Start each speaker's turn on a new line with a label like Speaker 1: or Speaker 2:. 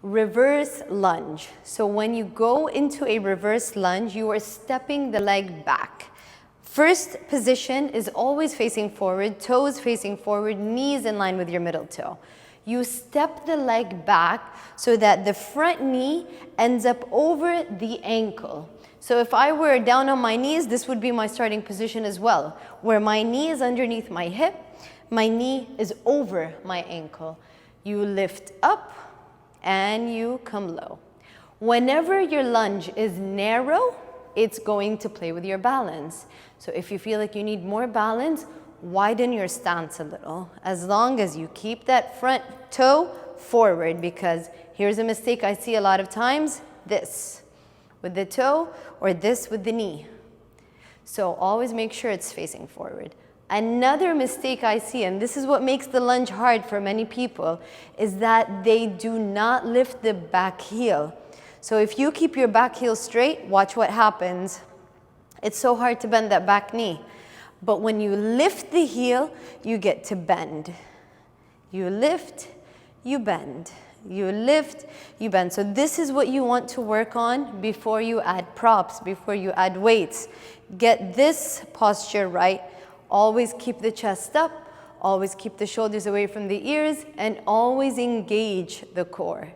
Speaker 1: Reverse lunge. So when you go into a reverse lunge, you are stepping the leg back. First position is always facing forward, toes facing forward, knees in line with your middle toe. You step the leg back so that the front knee ends up over the ankle. So if I were down on my knees, this would be my starting position as well, where my knee is underneath my hip, my knee is over my ankle. You lift up and you come low. Whenever your lunge is narrow, it's going to play with your balance. So if you feel like you need more balance, widen your stance a little, as long as you keep that front toe forward, because here's a mistake I see a lot of times, this with the toe or this with the knee. So always make sure it's facing forward. Another mistake I see, and this is what makes the lunge hard for many people, is that they do not lift the back heel. So if you keep your back heel straight, watch what happens. It's so hard to bend that back knee. But when you lift the heel, you get to bend. You lift, you bend. You lift, you bend. So this is what you want to work on before you add props, before you add weights. Get this posture right. Always keep the chest up, always keep the shoulders away from the ears, and always engage the core.